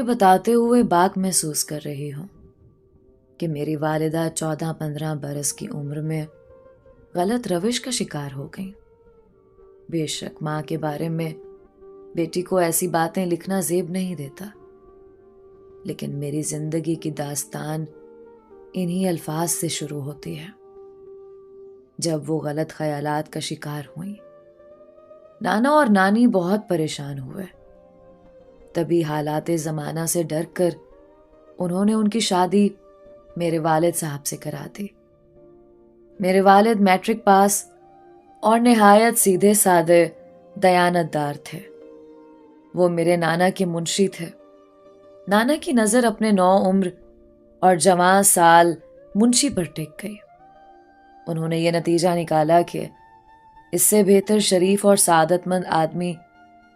بتاتے ہوئے باک محسوس کر رہی ہوں کہ میری والدہ 14-15 برس کی عمر میں غلط روش کا شکار ہو گئیں۔ بے شک ماں کے بارے میں بیٹی کو ایسی باتیں لکھنا زیب نہیں دیتا، لیکن میری زندگی کی داستان انہی الفاظ سے شروع ہوتی ہے۔ جب وہ غلط خیالات کا شکار ہوئیں، نانا اور نانی بہت پریشان ہوئے۔ تبھی حالات زمانہ سے ڈر کر انہوں نے ان کی شادی میرے والد صاحب سے کرا دی۔ میرے والد میٹرک پاس اور نہایت سیدھے سادے دیانت دار تھے۔ وہ میرے نانا کے منشی تھے۔ نانا کی نظر اپنے نو عمر اور جوان سال منشی پر ٹک گئی۔ انہوں نے یہ نتیجہ نکالا کہ اس سے بہتر شریف اور سعادت مند آدمی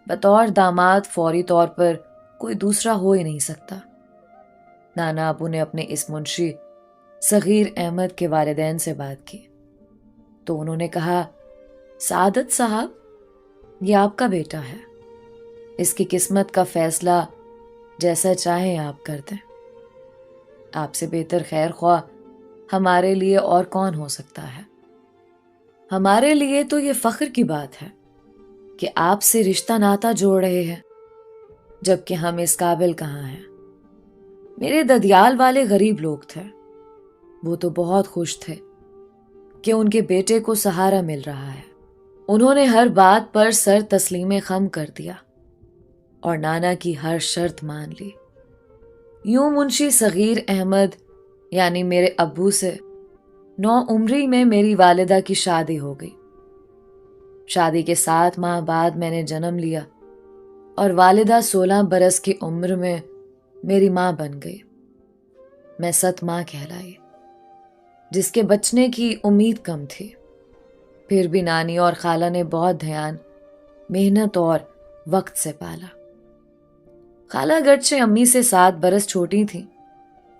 بطور داماد فوری طور پر کوئی دوسرا ہو ہی نہیں سکتا۔ نانا ابو نے اپنے اس منشی صغیر احمد کے والدین سے بات کی تو انہوں نے کہا، سعادت صاحب، یہ آپ کا بیٹا ہے، اس کی قسمت کا فیصلہ جیسا چاہیں آپ کر دیں۔ آپ سے بہتر خیر خواہ ہمارے لیے اور کون ہو سکتا ہے؟ ہمارے لیے تو یہ فخر کی بات ہے کہ آپ سے رشتہ ناتا جوڑ رہے ہیں، جبکہ ہم اس قابل کہاں ہیں۔ میرے ددیال والے غریب لوگ تھے، وہ تو بہت خوش تھے کہ ان کے بیٹے کو سہارا مل رہا ہے۔ انہوں نے ہر بات پر سر تسلیم خم کر دیا اور نانا کی ہر شرط مان لی۔ یوں منشی صغیر احمد یعنی میرے ابو سے 9 عمری میں میری والدہ کی شادی ہو گئی۔ شادی کے 7 ماہ بعد میں نے جنم لیا اور والدہ 16 برس کی عمر میں میری ماں بن گئی۔ میں 7 ماں کہلائی، جس کے بچنے کی امید کم تھی۔ پھر بھی نانی اور خالہ نے بہت دھیان، محنت اور وقت سے پالا۔ خالہ گرچہ امی سے 7 برس چھوٹی تھیں،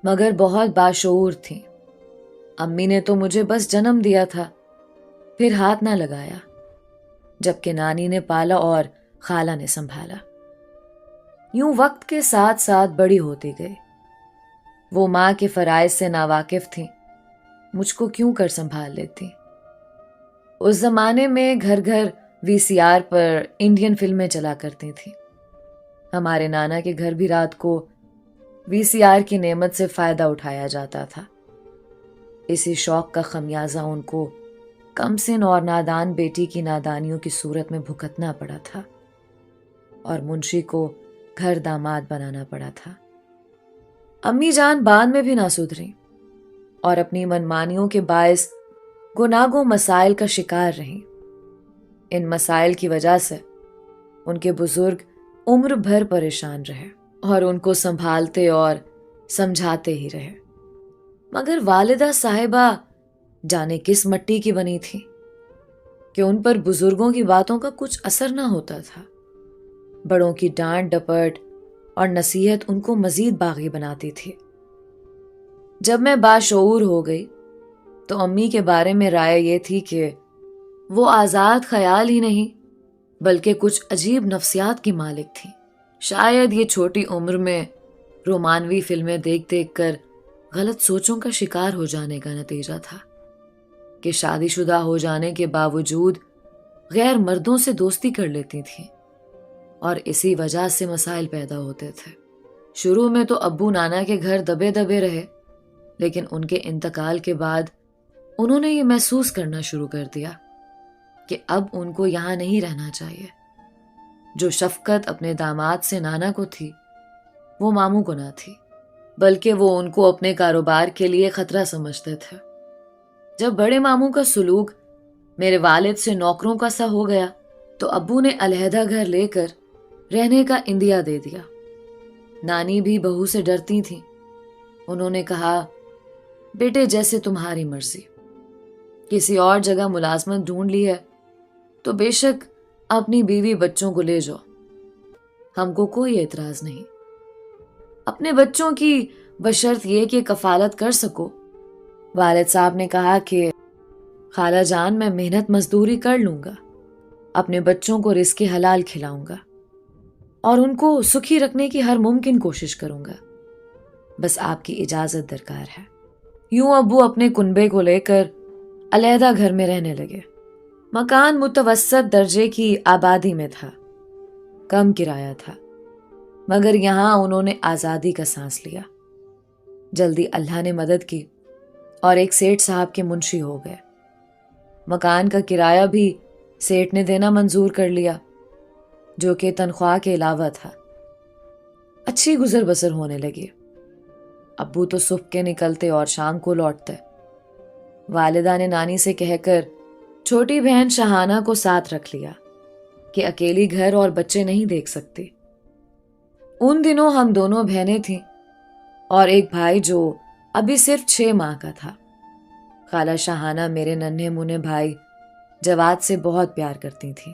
مگر بہت باشعور تھیں۔ امی نے تو مجھے بس جنم دیا تھا، پھر ہاتھ نہ لگایا، جبکہ نانی نے پالا اور خالہ نے سنبھالا۔ یوں وقت کے ساتھ ساتھ بڑی ہوتی گئی۔ وہ ماں کے فرائض سے ناواقف تھیں، مجھ کو کیوں کر سنبھال لیتی۔ اس زمانے میں گھر گھر VCR پر انڈین فلمیں چلا کرتی تھیں۔ ہمارے نانا کے گھر بھی رات کو VCR کی نعمت سے فائدہ اٹھایا جاتا تھا۔ اسی شوق کا خمیازہ ان کو کم سن اور نادان بیٹی کی نادانیوں کی صورت میں بھگتنا پڑا تھا اور منشی کو گھر داماد بنانا پڑا تھا۔ امی جان بعد میں بھی نہ سدھریں اور اپنی منمانیوں کے باعث گناگوں مسائل کا شکار رہیں۔ ان مسائل کی وجہ سے ان کے بزرگ عمر بھر پریشان رہے اور ان کو سنبھالتے اور سمجھاتے ہی رہے۔ مگر والدہ صاحبہ جانے کس مٹی کی بنی تھی کہ ان پر بزرگوں کی باتوں کا کچھ اثر نہ ہوتا تھا۔ بڑوں کی ڈانٹ ڈپٹ اور نصیحت ان کو مزید باغی بناتی تھی۔ جب میں باشعور ہو گئی تو امی کے بارے میں رائے یہ تھی کہ وہ آزاد خیال ہی نہیں بلکہ کچھ عجیب نفسیات کی مالک تھی۔ شاید یہ چھوٹی عمر میں رومانوی فلمیں دیکھ دیکھ کر غلط سوچوں کا شکار ہو جانے کا نتیجہ تھا کہ شادی شدہ ہو جانے کے باوجود غیر مردوں سے دوستی کر لیتی تھیں اور اسی وجہ سے مسائل پیدا ہوتے تھے۔ شروع میں تو ابو نانا کے گھر دبے دبے رہے، لیکن ان کے انتقال کے بعد انہوں نے یہ محسوس کرنا شروع کر دیا کہ اب ان کو یہاں نہیں رہنا چاہیے۔ جو شفقت اپنے داماد سے نانا کو تھی، وہ ماموں کو نہ تھی، بلکہ وہ ان کو اپنے کاروبار کے لیے خطرہ سمجھتے تھے۔ جب بڑے ماموں کا سلوک میرے والد سے نوکروں کا سا ہو گیا تو ابو نے علیحدہ گھر لے کر رہنے کا اندیا دے دیا۔ نانی بھی بہو سے ڈرتی تھیں۔ انہوں نے کہا، بیٹے جیسے تمہاری مرضی، کسی اور جگہ ملازمت ڈھونڈ لی ہے تو بے شک اپنی بیوی بچوں کو لے جاؤ، ہم کو کوئی اعتراض نہیں۔ اپنے بچوں کی بشرط یہ کہ کفالت کر سکو۔ والد صاحب نے کہا کہ خالہ جان، میں محنت مزدوری کر لوں گا، اپنے بچوں کو رزق حلال کھلاؤں گا۔ اور ان کو سکھی رکھنے کی ہر ممکن کوشش کروں گا. بس آپ کی اجازت درکار ہے. یوں ابو اپنے کنبے کو لے کر علیحدہ گھر میں رہنے لگے. مکان متوسط درجے کی آبادی میں تھا. کم کرایہ تھا، مگر یہاں انہوں نے آزادی کا سانس لیا. جلدی اللہ نے مدد کی اور ایک سیٹھ صاحب کے منشی ہو گئے. مکان کا کرایہ بھی سیٹھ نے دینا منظور کر لیا، جو کہ تنخواہ کے علاوہ تھا. اچھی گزر بسر ہونے لگی. ابو تو صبح کے نکلتے اور شام کو لوٹتے. والدہ نے نانی سے کہہ کر چھوٹی بہن شہانہ کو ساتھ رکھ لیا کہ اکیلی گھر اور بچے نہیں دیکھ سکتی. ان دنوں ہم دونوں بہنیں تھیں اور ایک بھائی جو ابھی صرف 6 ماہ کا تھا. خالہ شہانہ میرے ننھے منھے بھائی جواد سے بہت پیار کرتی تھی.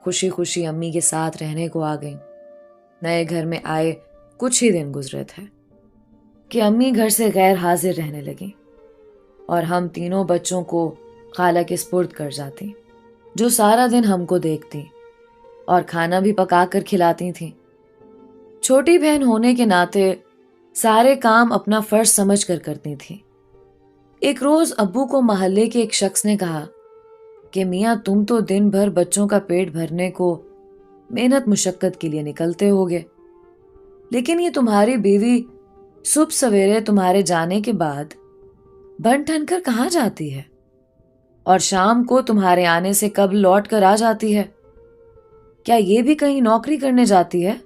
خوشی خوشی امی کے ساتھ رہنے کو آ گئیں. نئے گھر میں آئے کچھ ہی دن گزرے تھے کہ امی گھر سے غیر حاضر رہنے لگیں اور ہم تینوں بچوں کو خالہ کے سپرد کر جاتی، جو سارا دن ہم کو دیکھتی اور کھانا بھی پکا کر کھلاتی تھیں. چھوٹی بہن ہونے کے ناطے سارے کام اپنا فرض سمجھ کر کرتی تھیں. ایک روز ابو کو محلے کے ایک شخص نے کہا کہ میاں تم تو دن بھر بچوں کا پیٹ بھرنے کو محنت مشقت کے لیے نکلتے ہوگے، لیکن یہ تمہاری بیوی صبح سویرے تمہارے جانے کے بعد بن ٹھن کر کہاں جاتی ہے اور شام کو تمہارے آنے سے قبل لوٹ کر آ جاتی ہے؟ کیا یہ بھی کہیں نوکری کرنے جاتی ہے؟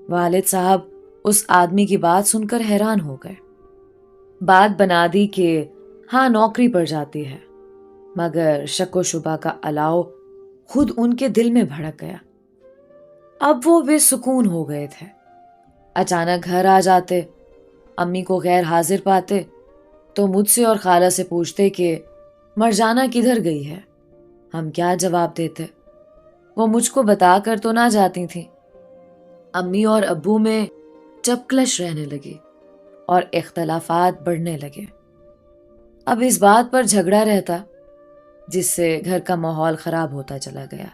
والد صاحب اس آدمی کی بات سن کر حیران ہو گئے. بات بنا دی کہ ہاں نوکری پر جاتی ہے، مگر شک و شبہ کا الاؤ خود ان کے دل میں بھڑک گیا. اب وہ بے سکون ہو گئے تھے. اچانک گھر آ جاتے، امی کو غیر حاضر پاتے تو مجھ سے اور خالہ سے پوچھتے کہ مرجانہ کدھر گئی ہے. ہم کیا جواب دیتے؟ وہ مجھ کو بتا کر تو نہ جاتی تھیں. امی اور ابو میں چپکلش رہنے لگی اور اختلافات بڑھنے لگے. اب اس بات پر جھگڑا رہتا جس سے گھر کا ماحول خراب ہوتا چلا گیا.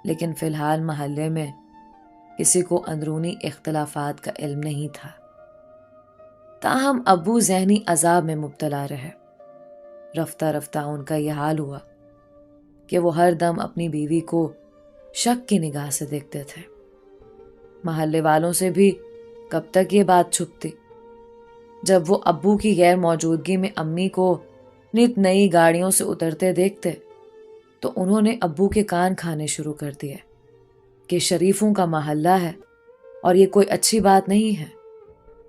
لیکن فی الحال محلے میں کسی کو اندرونی اختلافات کا علم نہیں تھا. تاہم ابو ذہنی عذاب میں مبتلا رہے. رفتہ رفتہ ان کا یہ حال ہوا کہ وہ ہر دم اپنی بیوی کو شک کی نگاہ سے دیکھتے تھے. محلے والوں سے بھی کب تک یہ بات چھپتی؟ جب وہ ابو کی غیر موجودگی میں امی کو نت نئی گاڑیوں سے اترتے دیکھتے تو انہوں نے ابو کے کان کھانے شروع کر دیے کہ شریفوں کا محلہ ہے اور یہ کوئی اچھی بات نہیں ہے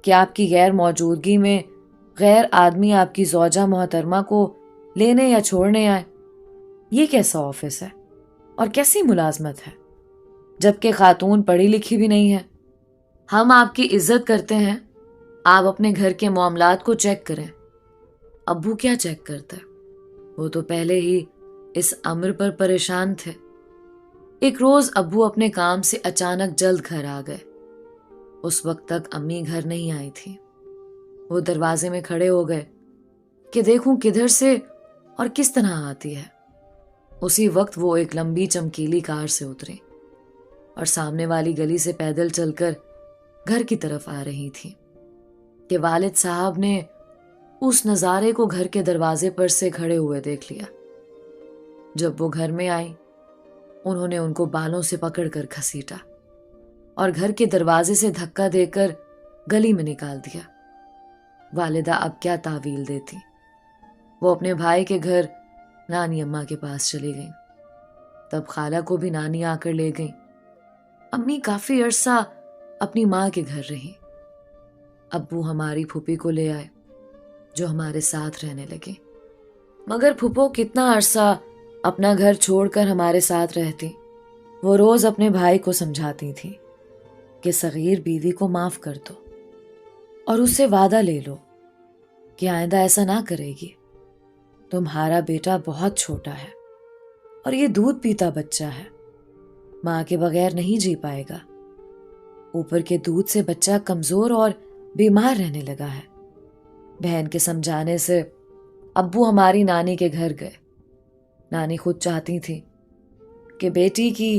کہ آپ کی غیر موجودگی میں غیر آدمی آپ کی زوجہ محترمہ کو لینے یا چھوڑنے آئے. یہ کیسا آفس ہے اور کیسی ملازمت ہے جبکہ خاتون پڑھی لکھی بھی نہیں ہے. ہم آپ کی عزت کرتے ہیں، آپ اپنے گھر کے معاملات کو چیک کریں. ابو کیا چیک کرتے؟ وہ تو پہلے ہی اس امر پر پریشان تھے. ایک روز ابو اپنے کام سے اچانک جلد گھر آ گئے. اس وقت تک امی گھر نہیں آئی تھی. وہ دروازے میں کھڑے ہو گئے کہ دیکھوں کدھر سے اور کس طرح آتی ہے. اسی وقت وہ ایک لمبی چمکیلی کار سے اتری اور سامنے والی گلی سے پیدل چل کر گھر کی طرف آ رہی تھی کہ والد صاحب نے اس نظارے کو گھر کے دروازے پر سے کھڑے ہوئے دیکھ لیا. جب وہ گھر میں آئی انہوں نے ان کو بالوں سے پکڑ کر گھسیٹا اور گھر کے دروازے سے دھکا دے کر گلی میں نکال دیا. والدہ اب کیا تعویل دیتی؟ وہ اپنے بھائی کے گھر نانی اماں کے پاس چلی گئیں. تب خالہ کو بھی نانی آ کر لے گئیں. امی کافی عرصہ اپنی ماں کے گھر رہی. ابو ہماری پھوپھی کو لے آئے جو ہمارے ساتھ رہنے لگے. مگر پھوپھو کتنا عرصہ اپنا گھر چھوڑ کر ہمارے ساتھ رہتی. وہ روز اپنے بھائی کو سمجھاتی تھی کہ صغیر بیوی کو معاف کر دو اور اس سے وعدہ لے لو کہ آئندہ ایسا نہ کرے گی. تمہارا بیٹا بہت چھوٹا ہے اور یہ دودھ پیتا بچہ ہے، ماں کے بغیر نہیں جی پائے گا. اوپر کے دودھ سے بچہ کمزور اور بیمار رہنے لگا ہے. بہن کے سمجھانے سے ابو ہماری نانی کے گھر گئے. نانی خود چاہتی تھی کہ بیٹی کی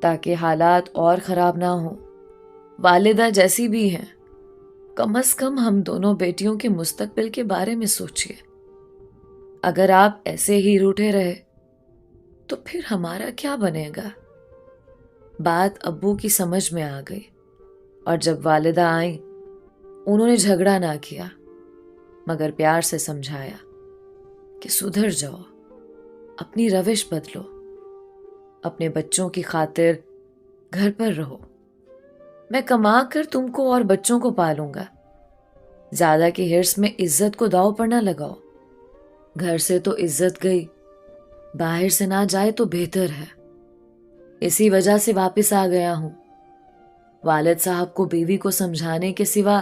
تاکہ حالات اور خراب نہ ہوں۔ والدہ جیسی بھی ہیں، کم از کم ہم دونوں بیٹیوں کے مستقبل کے بارے میں سوچیے۔ اگر آپ ایسے ہی روٹھے رہے تو پھر ہمارا کیا بنے گا؟ بات ابو کی سمجھ میں آ گئی، اور جب والدہ آئیں انہوں نے جھگڑا نہ کیا مگر پیار سے سمجھایا کہ سدھر جاؤ، اپنی روش بدلو، اپنے بچوں کی خاطر گھر پر رہو، میں کما کر تم کو اور بچوں کو پالوں گا، زیادہ کی ہرس میں عزت کو داؤ پر نہ لگاؤ، گھر سے تو عزت گئی، باہر سے نہ جائے تو بہتر ہے، اسی وجہ سے واپس آ گیا ہوں۔ والد صاحب کو بیوی کو سمجھانے کے سوا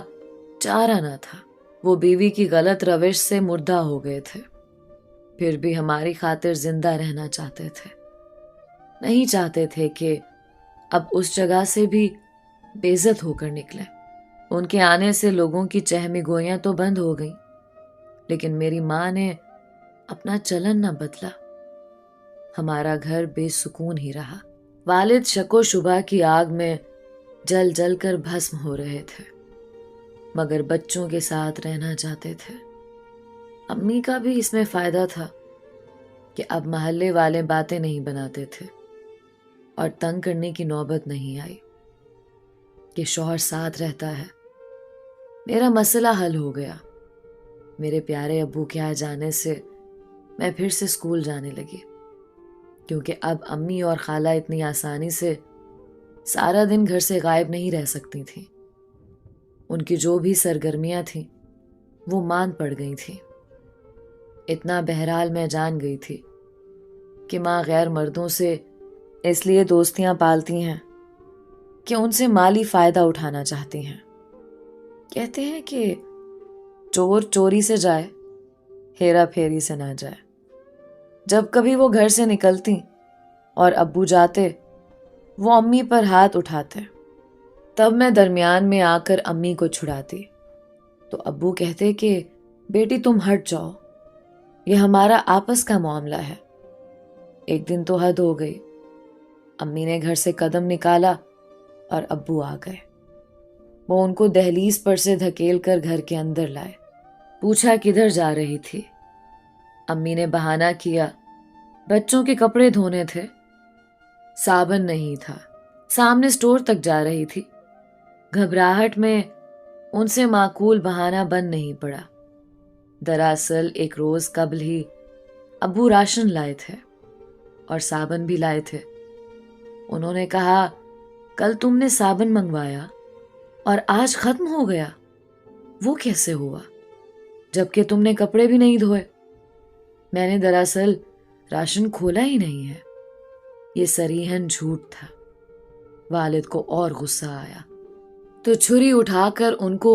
چارہ نہ تھا، وہ بیوی کی غلط روش سے مردہ ہو گئے تھے، پھر بھی ہماری خاطر زندہ رہنا چاہتے تھے، نہیں چاہتے تھے کہ اب اس جگہ سے بھی بے عزت ہو کر نکلیں۔ ان کے آنے سے لوگوں کی چہمی گوئیاں تو بند ہو گئیں، لیکن میری ماں نے اپنا چلن نہ بدلا، ہمارا گھر بے سکون ہی رہا۔ والد شک و شبہ کی آگ میں جل جل کر بھسم ہو رہے تھے، مگر بچوں کے ساتھ رہنا چاہتے تھے۔ امی کا بھی اس میں فائدہ تھا کہ اب محلے والے باتیں نہیں بناتے تھے، اور تنگ کرنے کی نوبت نہیں آئی کہ شوہر ساتھ رہتا ہے۔ میرا مسئلہ حل ہو گیا۔ میرے پیارے ابو کے آ جانے سے میں پھر سے اسکول جانے لگی، کیونکہ اب امی اور خالہ اتنی آسانی سے سارا دن گھر سے غائب نہیں رہ سکتی تھیں۔ ان کی جو بھی سرگرمیاں تھیں وہ مان پڑ گئی تھیں۔ اتنا بہرحال میں جان گئی تھی کہ ماں غیر مردوں سے اس لیے دوستیاں پالتی ہیں کہ ان سے مالی فائدہ اٹھانا چاہتی ہیں۔ کہتے ہیں کہ چور چوری سے جائے، ہیرا پھیری سے نہ جائے۔ جب کبھی وہ گھر سے نکلتی اور ابو جاتے، وہ امی پر ہاتھ اٹھاتے، تب میں درمیان میں آ کر امی کو چھڑاتی تو ابو کہتے کہ بیٹی تم ہٹ جاؤ، یہ ہمارا آپس کا معاملہ ہے۔ ایک دن تو حد ہو گئی، امی نے گھر سے قدم نکالا اور ابو آ گئے۔ وہ ان کو دہلیز پر سے دھکیل کر گھر کے اندر لائے، پوچھا کدھر جا رہی تھی۔ امی نے بہانہ کیا بچوں کے کپڑے دھونے تھے، صابن نہیں تھا، سامنے اسٹور تک جا رہی تھی۔ گھبراہٹ میں ان سے معقول بہانہ بن نہیں پڑا۔ دراصل ایک روز قبل ہی ابو راشن لائے تھے اور صابن بھی لائے تھے۔ انہوں نے کہا کل تم نے صابن منگوایا اور آج ختم ہو گیا، وہ کیسے ہوا جبکہ تم نے کپڑے بھی نہیں دھوئے؟ میں نے دراصل راشن کھولا ہی نہیں ہے۔ یہ صریحاً جھوٹ تھا۔ والد کو اور غصہ آیا تو چھری اٹھا کر ان کو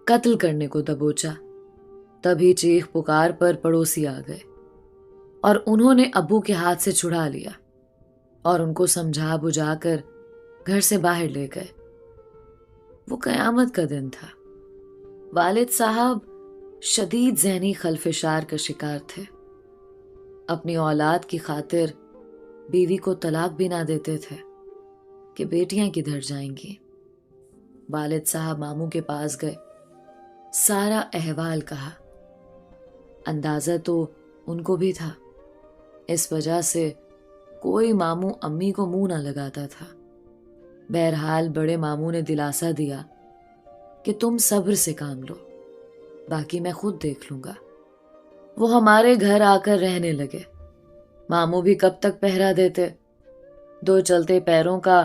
قتل کرنے کو دبوچا۔ تبھی چیخ پکار پر پڑوسی آ گئے اور انہوں نے ابو کے ہاتھ سے چھڑا لیا اور ان کو سمجھا بجھا کر گھر سے باہر لے گئے۔ وہ قیامت کا دن تھا۔ والد صاحب شدید ذہنی خلفشار کا شکار تھے۔ اپنی اولاد کی خاطر بیوی کو طلاق بھی نہ دیتے تھے کہ بیٹیاں کدھر جائیں گی۔ والد صاحب ماموں کے پاس گئے، سارا احوال کہا۔ اندازہ تو ان کو بھی تھا، اس وجہ سے کوئی ماموں امی کو منہ نہ لگاتا تھا۔ بہرحال بڑے ماموں نے دلاسا دیا کہ تم صبر سے کام لو، باقی میں خود دیکھ لوں گا۔ وہ ہمارے گھر آ کر رہنے لگے۔ ماموں بھی کب تک پہرا دیتے؟ دو چلتے پیروں کا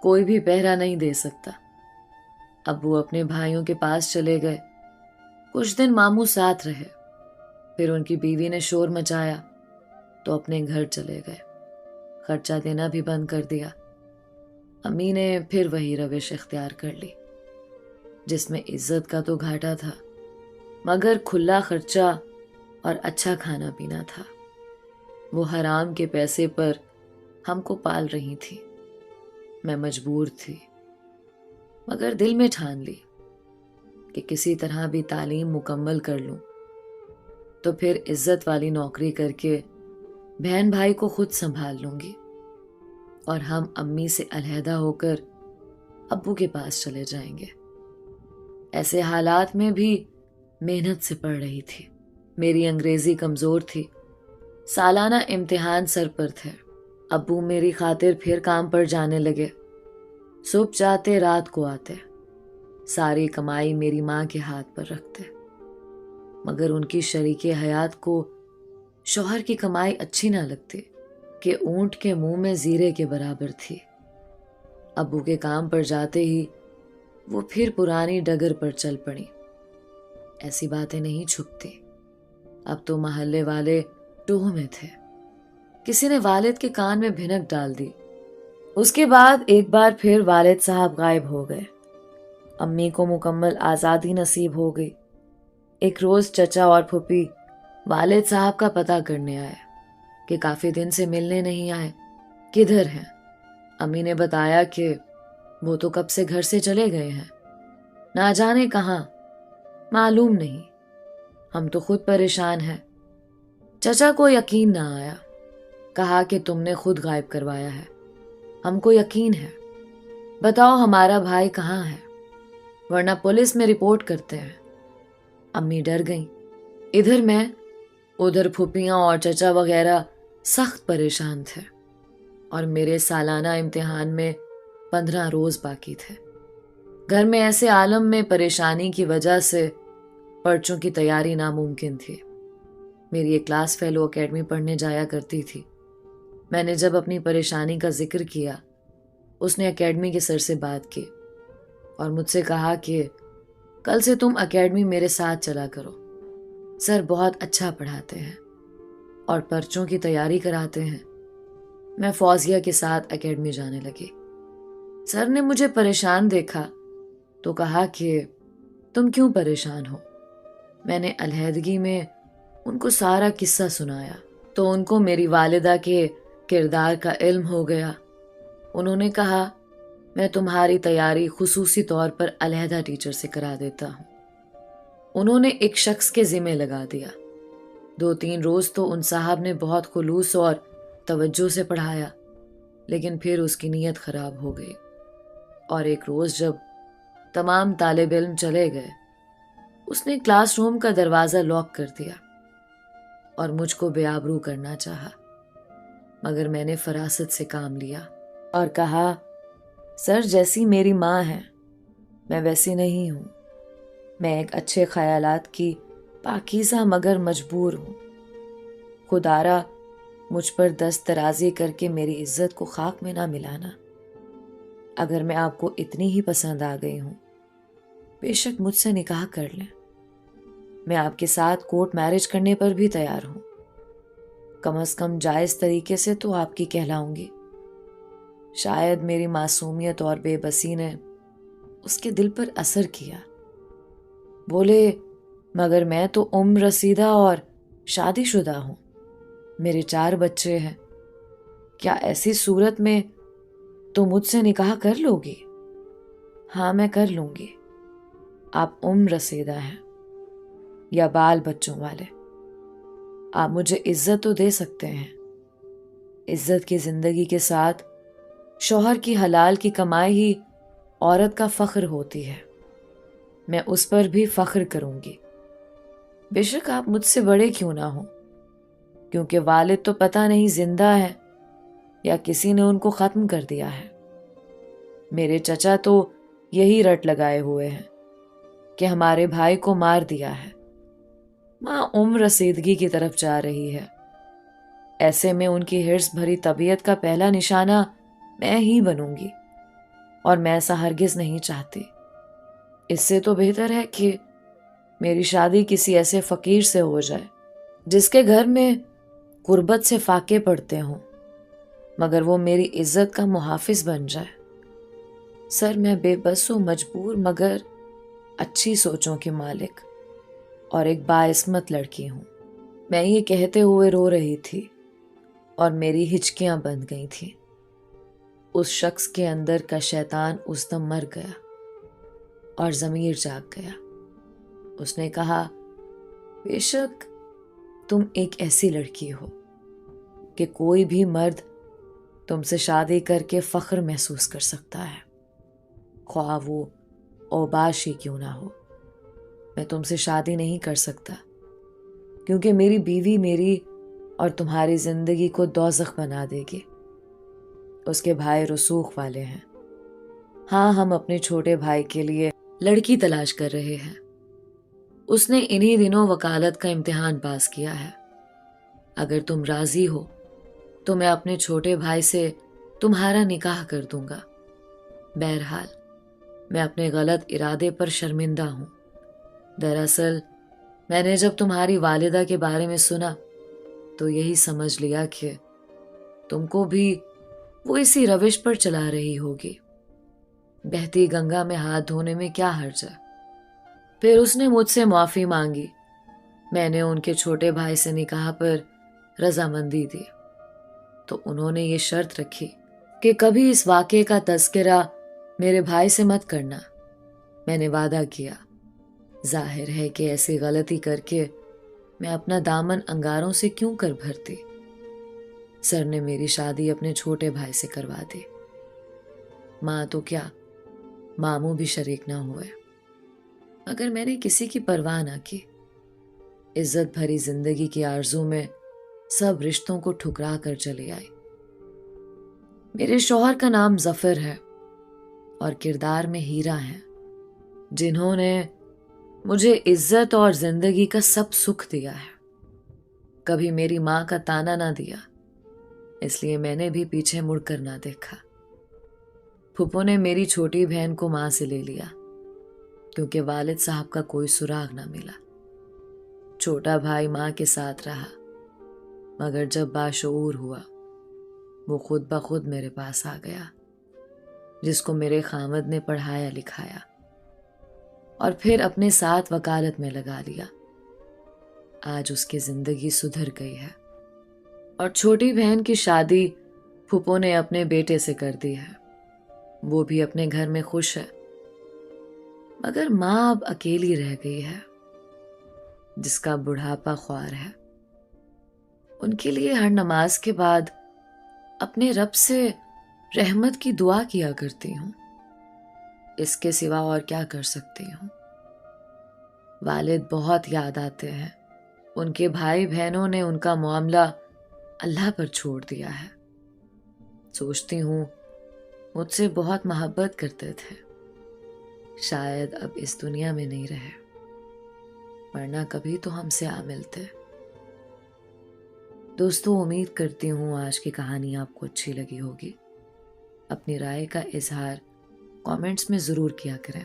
کوئی بھی پہرا نہیں دے سکتا۔ ابو اپنے بھائیوں کے پاس چلے گئے۔ کچھ دن ماموں ساتھ رہے، پھر ان کی بیوی نے شور مچایا تو اپنے گھر چلے گئے، خرچہ دینا بھی بند کر دیا۔ امی نے پھر وہی روش اختیار کر لی، جس میں عزت کا تو گھاٹا تھا مگر کھلا خرچہ اور اچھا کھانا پینا تھا۔ وہ حرام کے پیسے پر ہم کو پال رہی تھی۔ میں مجبور تھی، مگر دل میں ٹھان لی کہ کسی طرح بھی تعلیم مکمل کر لوں تو پھر عزت والی نوکری کر کے بہن بھائی کو خود سنبھال لوں گی۔ اور ہم امی سے علیحدہ ہو کر ابو کے پاس چلے جائیں گے۔ ایسے حالات میں بھی محنت سے پڑھ رہی تھی۔ میری انگریزی کمزور تھی، سالانہ امتحان سر پر تھے۔ ابو میری خاطر پھر کام پر جانے لگے، صبح جاتے رات کو آتے، ساری کمائی میری ماں کے ہاتھ پر رکھتے، مگر ان کی شریک حیات کو شوہر کی کمائی اچھی نہ لگتی کہ اونٹ کے منہ میں زیرے کے برابر تھی۔ ابو کے کام پر جاتے ہی وہ پھر پرانی ڈگر پر چل پڑی۔ ایسی باتیں نہیں چھپتی۔ اب تو محلے والے ٹوہ میں تھے۔ کسی نے والد کے کان میں بھنک ڈال دی۔ اس کے بعد ایک بار پھر والد صاحب غائب ہو گئے۔ امی کو مکمل آزادی نصیب ہو گئی۔ ایک روز چچا اور پھوپھی والد صاحب کا پتہ کرنے آئے کہ کافی دن سے ملنے نہیں آئے، کدھر ہیں؟ امی نے بتایا کہ وہ تو کب سے گھر سے چلے گئے ہیں، نہ جانے کہاں، معلوم نہیں، ہم تو خود پریشان ہیں۔ چچا کو یقین نہ آیا، کہا کہ تم نے خود غائب کروایا ہے، ہم کو یقین ہے، بتاؤ ہمارا بھائی کہاں ہے، ورنہ پولیس میں رپورٹ کرتے ہیں۔ امی ڈر گئیں۔ ادھر میں، ادھر پھوپھیاں اور چچا وغیرہ سخت پریشان تھے، اور میرے سالانہ امتحان میں 15 روز باقی تھے۔ گھر میں ایسے عالم میں پریشانی کی وجہ سے پرچوں کی تیاری ناممکن تھی۔ میری ایک کلاس فیلو اکیڈمی پڑھنے جایا کرتی تھی۔ میں نے جب اپنی پریشانی کا ذکر کیا، اس نے اکیڈمی کے سر سے بات کی اور مجھ سے کہا کہ کل سے تم اکیڈمی میرے ساتھ چلا کرو، سر بہت اچھا پڑھاتے ہیں اور پرچوں کی تیاری کراتے ہیں۔ میں فوزیہ کے ساتھ اکیڈمی جانے لگی۔ سر نے مجھے پریشان دیکھا تو کہا کہ تم کیوں پریشان ہو؟ میں نے علیحدگی میں ان کو سارا قصہ سنایا تو ان کو میری والدہ کے کردار کا علم ہو گیا۔ انہوں نے کہا میں تمہاری تیاری خصوصی طور پر علیحدہ ٹیچر سے کرا دیتا ہوں۔ انہوں نے ایک شخص کے ذمہ لگا دیا۔ 2-3 روز تو ان صاحب نے بہت خلوص اور توجہ سے پڑھایا، لیکن پھر اس کی نیت خراب ہو گئی، اور ایک روز جب تمام طالب علم چلے گئے، اس نے کلاس روم کا دروازہ لاک کر دیا اور مجھ کو بے آبرو کرنا چاہا، مگر میں نے فراست سے کام لیا اور کہا سر جیسی میری ماں ہے میں ویسی نہیں ہوں، میں ایک اچھے خیالات کی پاکیزہ مگر مجبور ہوں، خدارا مجھ پر دست درازی کر کے میری عزت کو خاک میں نہ ملانا۔ اگر میں آپ کو اتنی ہی پسند آ گئی ہوں، بے شک مجھ سے نکاح کر لیں، میں آپ کے ساتھ کورٹ میرج کرنے پر بھی تیار ہوں، کم از کم جائز طریقے سے تو آپ کی کہلاؤں گی۔ شاید میری معصومیت اور بے بسی نے اس کے دل پر اثر کیا۔ بولے مگر میں تو عمر رسیدہ اور شادی شدہ ہوں، میرے 4 بچے ہیں، کیا ایسی صورت میں تو مجھ سے نکاح کر لو گی؟ ہاں میں کر لوں گی، آپ عمر رسیدہ ہیں یا بال بچوں والے، آپ مجھے عزت تو دے سکتے ہیں۔ عزت کی زندگی کے ساتھ شوہر کی حلال کی کمائی ہی عورت کا فخر ہوتی ہے، میں اس پر بھی فخر کروں گی، بے شک آپ مجھ سے بڑے کیوں نہ ہوں، کیونکہ والد تو پتہ نہیں زندہ ہے یا کسی نے ان کو ختم کر دیا ہے۔ میرے چچا تو یہی رٹ لگائے ہوئے ہیں کہ ہمارے بھائی کو مار دیا ہے۔ ماں عمر رسیدگی کی طرف جا رہی ہے، ایسے میں ان کی حرص بھری طبیعت کا پہلا نشانہ میں ہی بنوں گی، اور میں ایسا ہرگز نہیں چاہتی۔ اس سے تو بہتر ہے کہ میری شادی کسی ایسے فقیر سے ہو جائے جس کے گھر میں غربت سے فاقے پڑتے ہوں، مگر وہ میری عزت کا محافظ بن جائے۔ سر میں بے بس و مجبور مگر اچھی سوچوں کی مالک اور ایک باعصمت لڑکی ہوں۔ میں یہ کہتے ہوئے رو رہی تھی اور میری ہچکیاں بند گئی تھیں۔ اس شخص کے اندر کا شیطان اس دم مر گیا اور ضمیر جاگ گیا۔ اس نے کہا بے شک تم ایک ایسی لڑکی ہو کہ کوئی بھی مرد تم سے شادی کر کے فخر محسوس کر سکتا ہے، خواہ وہ اوباش ہی کیوں نہ ہو۔ میں تم سے شادی نہیں کر سکتا کیونکہ میری بیوی میری اور تمہاری زندگی کو دوزخ بنا دے گی۔ اس کے بھائی رسوخ والے ہیں۔ ہاں، ہم اپنے چھوٹے بھائی کے لیے لڑکی تلاش کر رہے ہیں۔ اس نے انہی دنوں وکالت کا امتحان پاس کیا ہے۔ اگر تم راضی ہو تو میں اپنے چھوٹے بھائی سے تمہارا نکاح کر دوں گا۔ بہرحال میں اپنے غلط ارادے پر شرمندہ ہوں۔ دراصل میں نے جب تمہاری والدہ کے بارے میں سنا تو یہی سمجھ لیا کہ تم کو بھی وہ اسی روش پر چلا رہی ہوگی۔ بہتی گنگا میں ہاتھ دھونے میں کیا حرج ہے؟ پھر اس نے مجھ سے معافی مانگی۔ میں نے ان کے چھوٹے بھائی سے نکاح پر رضامندی دی تو انہوں نے یہ شرط رکھی کہ کبھی اس واقعے کا تذکرہ میرے بھائی سے مت کرنا۔ میں نے وعدہ کیا۔ ظاہر ہے کہ ایسی غلطی کر کے میں اپنا دامن انگاروں سے کیوں کر بھرتی۔ سر نے میری شادی اپنے چھوٹے بھائی سے کروا دی۔ ماں تو کیا، ماموں بھی شریک نہ ہوئے، مگر میں نے کسی کی پرواہ نہ کی۔ عزت بھری زندگی کی آرزو میں سب رشتوں کو ٹھکرا کر چلی آئی۔ میرے شوہر کا نام ظفر ہے اور کردار میں ہیرا ہے، جنہوں نے مجھے عزت اور زندگی کا سب سکھ دیا ہے۔ کبھی میری ماں کا تانا نہ دیا، اس لیے میں نے بھی پیچھے مڑ کر نہ دیکھا۔ پھپھو نے میری چھوٹی بہن کو ماں سے لے لیا کیونکہ والد صاحب کا کوئی سراغ نہ ملا۔ چھوٹا بھائی ماں کے ساتھ رہا، مگر جب باشعور ہوا وہ خود بخود میرے پاس آ گیا، جس کو میرے خامد نے پڑھایا لکھایا اور پھر اپنے ساتھ وکالت میں لگا لیا۔ آج اس کی زندگی سدھر گئی ہے اور چھوٹی بہن کی شادی پھپھو نے اپنے بیٹے سے کر دی ہے۔ وہ بھی اپنے گھر میں خوش ہے، مگر ماں اب اکیلی رہ گئی ہے، جس کا بڑھاپا خوار ہے۔ ان کے لیے ہر نماز کے بعد اپنے رب سے رحمت کی دعا کیا کرتی ہوں۔ اس کے سوا اور کیا کر سکتی ہوں؟ والد بہت یاد آتے ہیں۔ ان کے بھائی بہنوں نے ان کا معاملہ اللہ پر چھوڑ دیا ہے۔ سوچتی ہوں مجھ سے بہت محبت کرتے تھے، شاید اب اس دنیا میں نہیں رہے، ورنہ کبھی تو ہم سے آ ملتے۔ دوستو، امید کرتی ہوں آج کی کہانی آپ کو اچھی لگی ہوگی۔ اپنی رائے کا اظہار کامنٹس میں ضرور کیا کریں۔